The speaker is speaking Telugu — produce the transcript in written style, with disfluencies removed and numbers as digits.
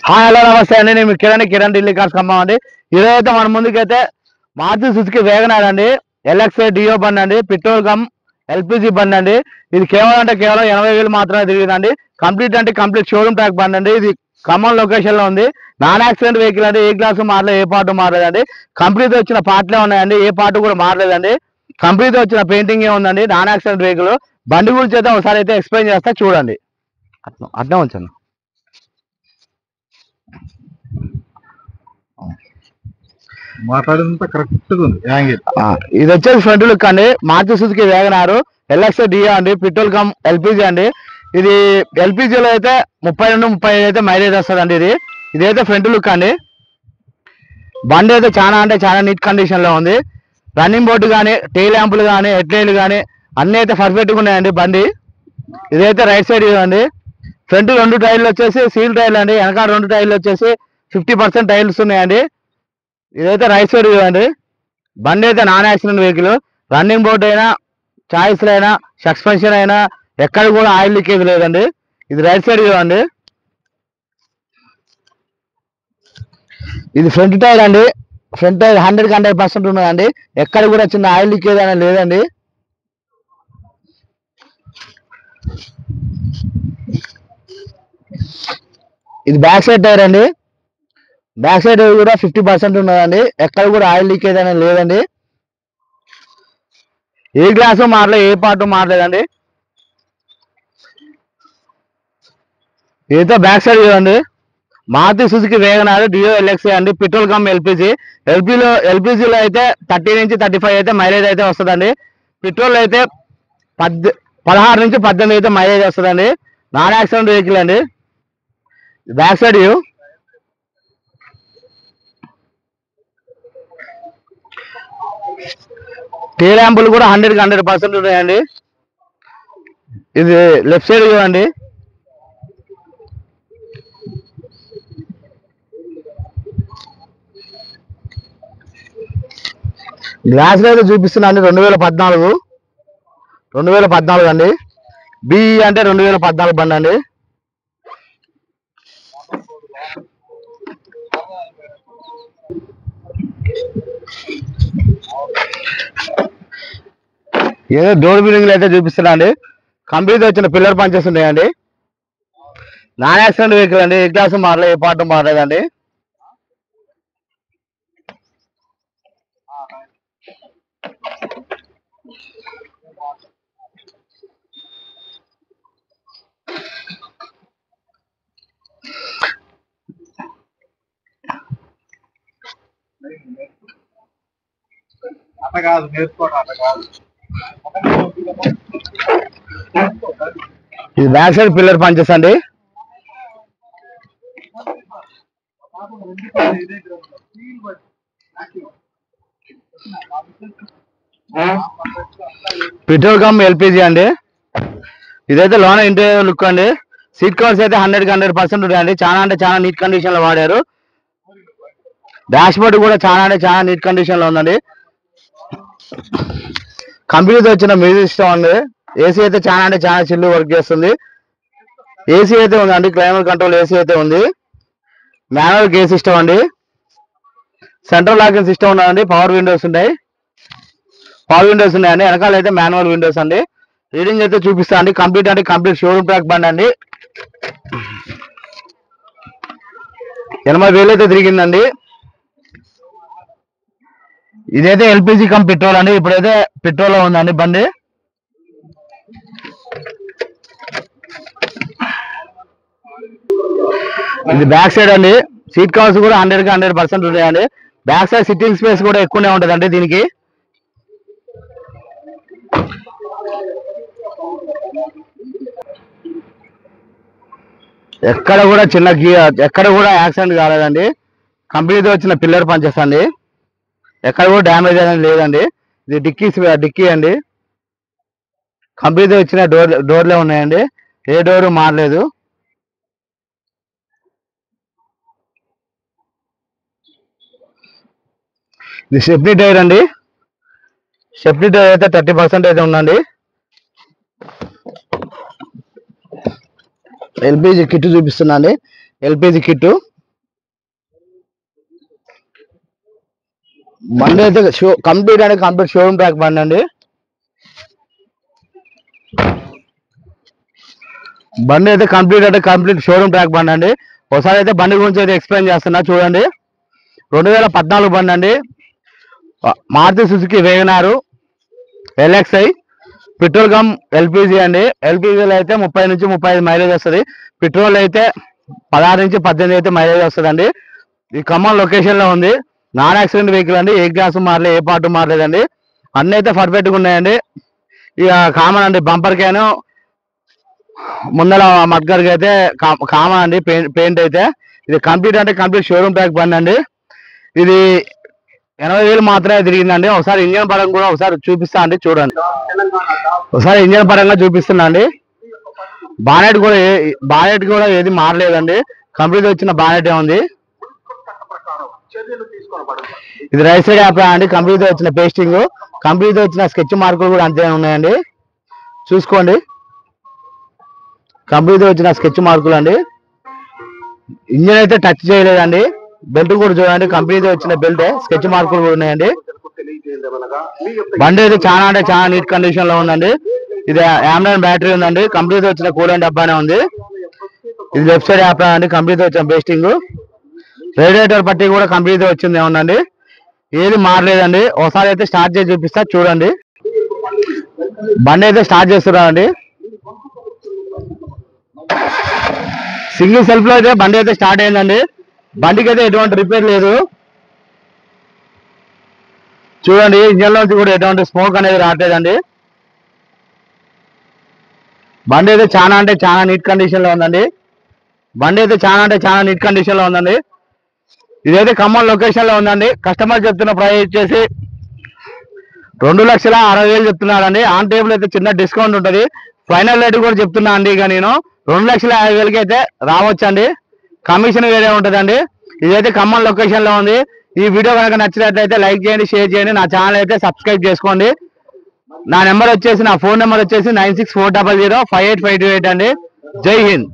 హాయ్ హలో నమస్తే అండి. నేను కిరణ్ ఢిల్లీ కార్స్ ఖమ్మం అండి. ఈరోజు అయితే మన ముందుకైతే మారుతి సుజుకి వేగనార్ అండి, ఎల్ఎక్స్ఐ డియో బండి అండి, పెట్రోల్ కమ్ ఎల్పిజి బండి అండి. ఇది కేవలం 80,000 మాత్రమే తిరిగిందండి. కంప్లీట్ షోరూమ్ ట్రాక్ బండి అండి. ఇది ఖమ్మం లొకేషన్ లో ఉంది. నాన్ యాక్సిడెంట్ వెహికల్ అండి. ఏ గ్లాసు మారలేదు, ఏ పార్ట్ మారలేదండి. కంప్లీట్ వచ్చిన పార్ట్లే ఉన్నాయండి, ఏ పార్ట్ కూడా మారలేదండి. కంప్లీట్ వచ్చిన పెయింటింగ్ ఏ ఉందండి. నాన్ యాక్సిడెంట్ వెహికల్ బండి గురించి అయితే ఒకసారి అయితే ఎక్స్ప్లెయిన్ చేస్తా చూడండి. అట్లా ఉంచండి. మాట్లాడినంత కరెక్ట్ గా ఉంది యాంగిల్. ఇది వచ్చేసి ఫ్రంట్ లుక్ అండి. మారుతి సుజుకి వేగనారు ఎల్ఎక్స్ డియో అండి, పెట్రోల్ కమ్ ఎల్పిజి అండి. ఇది ఎల్పిజిలో అయితే 32-35 అయితే మైలేజ్ వస్తుందండి. ఇదైతే ఫ్రంట్ లుక్ అండి. బండి అయితే చాలా నీట్ కండిషన్ లో ఉంది. రన్నింగ్ బోర్డు కానీ, టెయిల్ ల్యాంపులు కానీ, హెడ్ లైట్లు కానీ అన్ని అయితే పర్ఫెక్ట్ గా ఉన్నాయండి బండి. ఇదైతే రైట్ సైడ్ అండి. ఫ్రంట్ 2 టైర్లు వచ్చేసి సీల్ టైర్లు అండి. వెనకాల 2 టైర్లు వచ్చేసి 50% టైర్స్ ఉన్నాయండి. ఇదైతే రైట్ సైడ్ అండి. బండి అయితే non accident vehicle. Running board అయినా, చాయిస్లు అయినా, సస్పెన్షన్ అయినా ఎక్కడ కూడా ఆయిల్ లీకేజ్ లేదండి. ఇది రైట్ సైడ్ అండి. ఇది ఫ్రంట్ టైర్ అండి. ఫ్రంట్ టైర్ 100% ఉన్నదండి. ఎక్కడ కూడా చిన్న ఆయిల్ లీకేజ్ అనేది లేదండి. ఇది బ్యాక్ సైడ్ టైర్ అండి. బ్యాక్ సైడ్ కూడా 50% ఉన్నదండి. ఎక్కడ కూడా ఆయిల్ లీకేజ్ అనేది లేదండి. ఏ గ్లాసు మారలేదు, ఏ పార్ట్ మారలేదండి. ఇదైతే బ్యాక్ సైడ్ చూడండి. మారుతి సుజుకి వేగనార్ డియో ఎల్ఎక్స్ఐ అండి, పెట్రోల్ కమ్ ఎల్పిజి. ఎల్పిజిలో అయితే 30-35 అయితే మైలేజ్ అయితే వస్తుందండి. పెట్రోల్ అయితే 16-18 అయితే మైలేజ్ వస్తుందండి. నాన్ యాక్సిడెంట్ వెహికల్ అండి. Back side view. టెయిల్ ల్యాంపులు కూడా 100% ఉన్నాయండి. ఇది లెఫ్ట్ సైడ్ చూడండి. గ్లాస్ అయితే చూపిస్తున్నా అండి. 2014 అండి. బిఈ అంటే 2014 బండి అండి. ఏదో డోర్ బిల్డింగ్లు అయితే చూపిస్తున్నా అండి. కంప్లీట్ వచ్చిన పిల్లర్ పంచెస్ ఉన్నాయండి. నాన్ యాక్సిడెంట్ వెహికల్ అండి. ఏ గ్లాసు మారలేదు, ఏ పార్ట్ మారలేదండి. అట్లా కాదు, నేర్చుకోవడం అట్లా కాదు. ఇది బ్యాక్ సైడ్ పిల్లర్ పంచెస్ అండి. పెట్రోల్ కమ్ ఎల్పిజి అండి. ఇదైతే లోన ఇంటీరియర్ లుక్ అండి. సీట్ కవర్స్ అయితే 100% ఉంటాయండి. చాలా నీట్ కండిషన్ లో వాడారు. డాష్ బోర్డ్ కూడా చాలా నీట్ కండిషన్ లో ఉందండి. కంపెనీతో వచ్చిన మ్యూజిక్ సిస్టమ్ అండి. ఏసీ అయితే చాలా చిల్లు వర్క్ చేస్తుంది. ఏసీ అయితే ఉందండి. క్లైమేట్ కంట్రోల్ ఏసీ అయితే ఉంది. మాన్యువల్ గేర్ సిస్టమ్ అండి. సెంట్రల్ లాకింగ్ సిస్టమ్ ఉన్నదండి. పవర్ విండోస్ ఉన్నాయండి. వెనకాల అయితే మాన్యువల్ విండోస్ అండి. రీడింగ్ అయితే చూపిస్తా అండి. కంప్లీట్ షోరూమ్ ట్రాక్ బండి అండి. 80,000 అయితే తిరిగిందండి. ఇదైతే ఎల్పిజి కమ్ పెట్రోల్ అండి. ఇప్పుడైతే పెట్రోల్ లో ఉందండి బండి. ఇది బ్యాక్ సైడ్ అండి. సీట్ కవర్స్ కూడా 100% ఉన్నాయండి. బ్యాక్ సైడ్ సిట్టింగ్ స్పేస్ కూడా ఎక్కువనే ఉంటుందండి దీనికి. ఎక్కడ కూడా యాక్సిడెంట్ కాలేదండి. కంపెనీతో వచ్చిన పిల్లర్ పంచెస్ అండి. ఎక్కడ కూడా డ్యామేజ్ అనేది లేదండి. ఇది డిక్కీ అండి. కంపెనీతో వచ్చిన డోర్లే ఉన్నాయండి. ఏ డోరు మారలేదు. ఇది స్టెప్నీ టైర్ అండి. స్టెప్నీ టైర్ అయితే 30% అయితే ఉందండి. ఎల్పిజి కిట్ చూపిస్తున్నా అండి. ఎల్పిజి కిట్ బండి అయితే కంప్లీట్ అంటే కంప్లీట్ షోరూమ్ ట్రాక్ బండి అండి. బండి అయితే కంప్లీట్ అంటే కంప్లీట్ షోరూమ్ ట్రాక్ బండి అండి. ఒకసారి అయితే బండి గురించి అయితే ఎక్స్ప్లెయిన్ చేస్తున్నా చూడండి. 2014 బండి అండి. Maruti Suzuki Wagon R LXi petrol cum LPG అండి. ఎల్పిజిలో అయితే 30 నుంచి 35 మైలేజ్ వస్తుంది. పెట్రోల్ అయితే 16 నుంచి 18 అయితే మైలేజ్ వస్తుందండి. ఈ ఖమ్మం లొకేషన్ లో ఉంది. నాన్ యాక్సిడెంట్ వెహికల్ అండి. ఏ గ్యాస్ మారలేదు, ఏ పార్ట్ మారలేదండి. అన్ని అయితే పర్ఫెక్ట్ గా ఉన్నాయండి. ఇక కామన్ అండి, బంపర్ క్యాను ముందర మడ్గర్కి అయితే కామన్ అండి. పెయింట్ అయితే ఇది కంప్లీట్ అంటే కంప్లీట్ షోరూమ్ ట్రాక్ బండి అండి. ఇది 80,000 మాత్రమే తిరిగిందండి. ఒకసారి ఇంజన్ పరంగా కూడా ఒకసారి చూపిస్తా అండి, చూడండి. ఒకసారి ఇంజన్ పరంగా చూపిస్తున్నా అండి. బానెట్ కూడా ఏది మారలేదండి. కంప్లీట్ వచ్చిన బానెట్ ఉంది. ఇది రైట్ సైడ్ యాప్ అండి. కంప్లీట్ వచ్చిన పేస్టింగ్, కంప్లీట్ వచ్చిన స్కెచ్ మార్కులు కూడా అంతే ఉన్నాయండి. చూసుకోండి, కంప్లీట్ వచ్చిన స్కెచ్ మార్కులు అండి. ఇంజన్ అయితే టచ్ చేయలేదండి. బెల్ట్ కూడా చూడండి, కంప్లీట్ వచ్చిన బెల్ట్, స్కెచ్ మార్కులు కూడా ఉన్నాయండి. బండి అయితే చాలా అంటే చాలా నీట్ కండిషన్ లో ఉందండి. ఇది యామ్రాన్ బ్యాటరీ ఉందండి. కంప్లీట్ వచ్చిన కూలెంట్ డబ్బానే ఉంది. ఇది లెఫ్ట్ సైడ్ యాప్ అండి. కంప్లీట్ వచ్చిన పేస్టింగ్, రేడియేటర్ పట్టి కూడా కంప్లీట్ వచ్చింది ఉందండి. ఏది మారలేదండి. ఒకసారి అయితే స్టార్ట్ చేసి చూపిస్తా చూడండి. బండి అయితే స్టార్ట్ చేస్తున్నారండి. సింగిల్ సెల్ఫ్ లో అయితే బండి అయితే స్టార్ట్ అయిందండి. బండికి అయితే ఎటువంటి రిపేర్ లేదు. చూడండి, ఇంజన్ లోంచి కూడా ఎటువంటి స్మోక్ అనేది రావట్లేదండి. బండి అయితే చాలా అంటే చాలా నీట్ కండిషన్ లో ఉందండి. బండి అయితే చాలా అంటే చాలా నీట్ కండిషన్ లో ఉందండి. ఇదైతే ఖమ్మం లొకేషన్ లో ఉందండి. కస్టమర్ చెప్తున్న ప్రైస్ వచ్చేసి 2,60,000 చెప్తున్నారండి. ఆన్ టేబుల్ అయితే చిన్న డిస్కౌంట్ ఉంటుంది. ఫైనల్ రేట్ కూడా చెప్తున్నా అండి. ఇక నేను 2,50,000 అయితే రావచ్చండి. కమిషన్ వేరే ఉంటుందండి. ఇదైతే ఖమ్మం లొకేషన్ లో ఉంది. ఈ వీడియో కనుక నచ్చినట్లయితే లైక్ చేయండి, షేర్ చేయండి. నా ఛానల్ అయితే సబ్స్క్రైబ్ చేసుకోండి. నా ఫోన్ నెంబర్ వచ్చేసి 9640058528 అండి. జై హింద్.